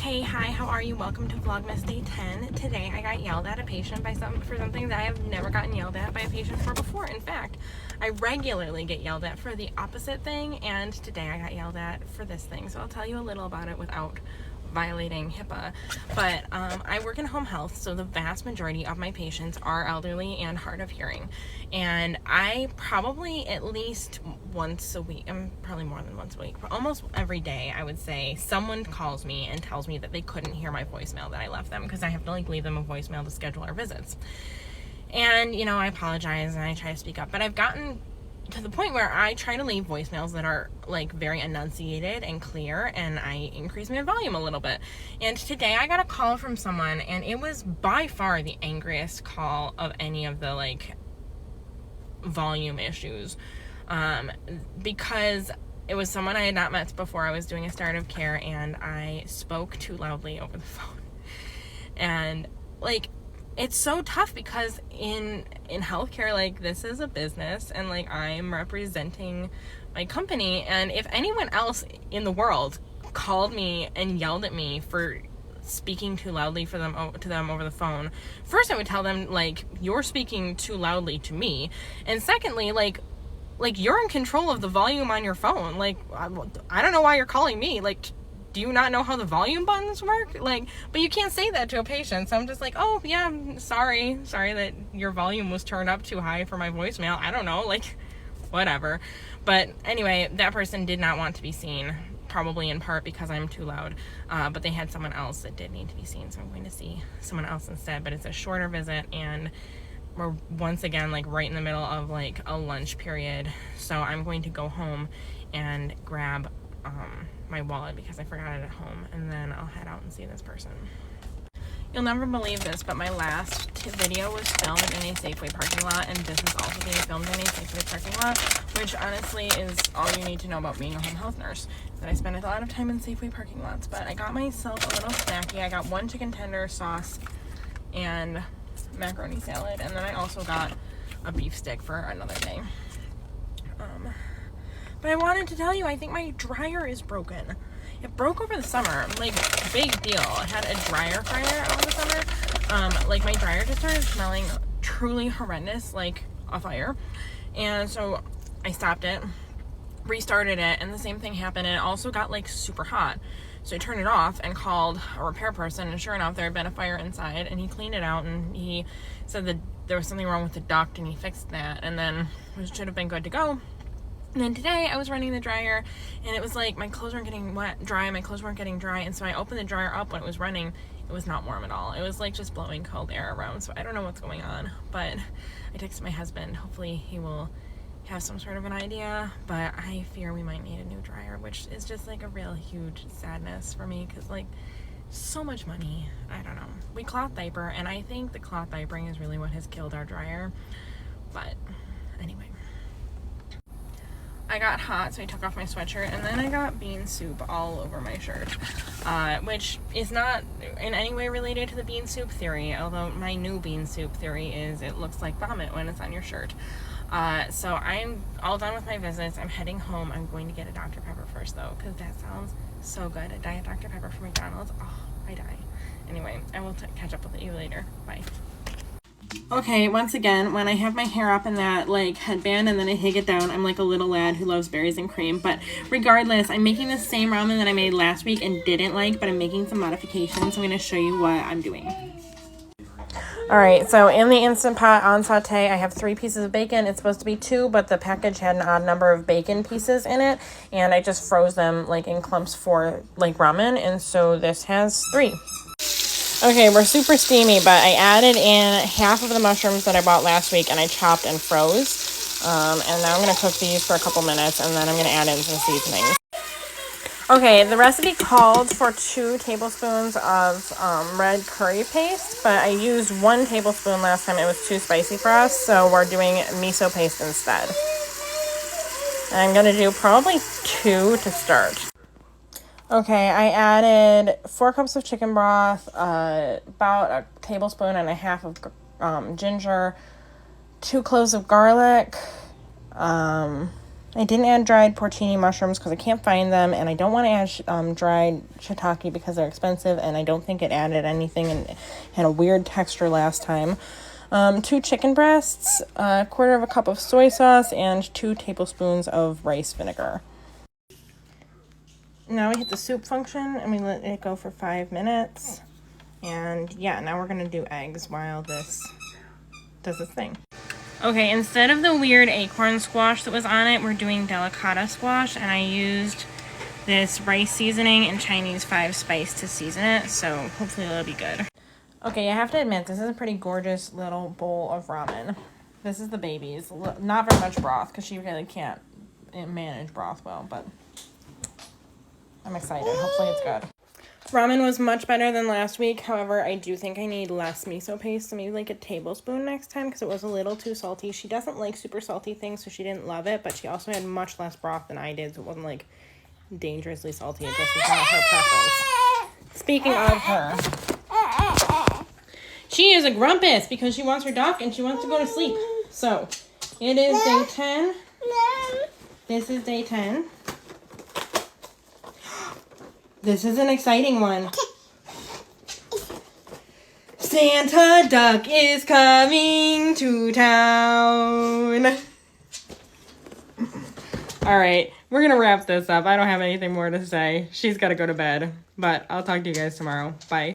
Hey, hi, how are you? Welcome to Vlogmas Day 10. Today I got yelled at a patient for something that I have never gotten yelled at by a patient for before. In fact, I regularly get yelled at for the opposite thing, and today I got yelled at for this thing. So I'll tell you a little about it without violating HIPAA. But I work in home health, so the vast majority of my patients are elderly and hard of hearing. And I probably at least once a week, probably more than once a week, almost every day, I would say, someone calls me and tells me that they couldn't hear my voicemail that I left them, because I have to leave them a voicemail to schedule our visits. And I apologize and I try to speak up, but I've gotten to the point where I try to leave voicemails that are very enunciated and clear, and I increase my volume a little bit. And today I got a call from someone, and it was by far the angriest call of any of the volume issues, because it was someone I had not met before. I was doing a start of care and I spoke too loudly over the phone. And it's so tough because in healthcare, this is a business, and I'm representing my company, and if anyone else in the world called me and yelled at me for speaking too loudly to them over the phone, first I would tell them, you're speaking too loudly to me, and secondly, you're in control of the volume on your phone. I don't know why you're calling me. Do you not know how the volume buttons work? But you can't say that to a patient. So I'm just oh yeah, sorry that your volume was turned up too high for my voicemail. I don't know, whatever. But anyway, that person did not want to be seen, probably in part because I'm too loud. But they had someone else that did need to be seen, so I'm going to see someone else instead. But it's a shorter visit, and we're once again right in the middle of a lunch period. So I'm going to go home and grab my wallet because I forgot it at home, and then I'll head out and see this person. You'll never believe this, but my last video was filmed in a Safeway parking lot, and this is also being filmed in a Safeway parking lot, which honestly is all you need to know about being a home health nurse, that I spend a lot of time in Safeway parking lots. But I got myself a little snacky. I got one chicken tender, sauce, and macaroni salad, and then I also got a beef stick for another day. But I wanted to tell you, I think my dryer is broken. It broke over the summer, big deal. I had a dryer fryer over the summer. My dryer just started smelling truly horrendous, like a fire. And so I stopped it, restarted it, and the same thing happened. And it also got super hot. So I turned it off and called a repair person, and sure enough, there had been a fire inside, and he cleaned it out, and he said that there was something wrong with the duct, and he fixed that, and then it should have been good to go. And then today I was running the dryer, and it was my clothes weren't getting dry, and so I opened the dryer up when it was running. It was not warm at all. It was just blowing cold air around, so I don't know what's going on. But I texted my husband. Hopefully he will have some sort of an idea, but I fear we might need a new dryer, which is just a real huge sadness for me, because so much money. I don't know. We cloth diaper, and I think the cloth diapering is really what has killed our dryer. But anyway, I got hot, so I took off my sweatshirt, and then I got bean soup all over my shirt, which is not in any way related to the bean soup theory, although my new bean soup theory is it looks like vomit when it's on your shirt. So I'm all done with my visits. I'm heading home. I'm going to get a Dr. Pepper first, though, because that sounds so good. A Diet Dr. Pepper from McDonald's. Oh, I die. Anyway, I will catch up with you later. Bye. Okay, once again, when I have my hair up in that headband and then I take it down, I'm like a little lad who loves berries and cream. But regardless, I'm making the same ramen that I made last week and didn't but I'm making some modifications. I'm going to show you what I'm doing. Alright, so in the Instant Pot on saute, I have 3 pieces of bacon. It's supposed to be 2, but the package had an odd number of bacon pieces in it, and I just froze them in clumps for ramen, and so this has 3. Okay, we're super steamy, but I added in half of the mushrooms that I bought last week, and I chopped and froze. And now I'm going to cook these for a couple minutes, and then I'm going to add in some seasonings. Okay, the recipe called for 2 tablespoons of red curry paste, but I used 1 tablespoon last time. It was too spicy for us, so we're doing miso paste instead. And I'm going to do probably 2 to start. Okay, I added 4 cups of chicken broth, about a tablespoon and a half of ginger, 2 cloves of garlic, I didn't add dried porcini mushrooms because I can't find them, and I don't want to add dried shiitake because they're expensive, and I don't think it added anything and had a weird texture last time. 2 chicken breasts, a quarter of a cup of soy sauce, and 2 tablespoons of rice vinegar. Now we hit the soup function, and we let it go for 5 minutes. And yeah, now we're going to do eggs while this does its thing. Okay, instead of the weird acorn squash that was on it, we're doing delicata squash, and I used this rice seasoning and Chinese 5 spice to season it, so hopefully it'll be good. Okay, I have to admit, this is a pretty gorgeous little bowl of ramen. This is the baby's. Not very much broth, because she really can't manage broth well, but I'm excited. Hopefully it's good. Ramen was much better than last week. However, I do think I need less miso paste, so maybe like a tablespoon next time because it was a little too salty. She doesn't like super salty things, so she didn't love it, but she also had much less broth than I did, so it wasn't like dangerously salty. It just was not her preference. Speaking of her, she is a grumpus because she wants her duck and she wants to go to sleep. So, it is day 10. This is day 10. This is an exciting one. Santa Duck is coming to town. All right, we're going to wrap this up. I don't have anything more to say. She's got to go to bed, but I'll talk to you guys tomorrow. Bye.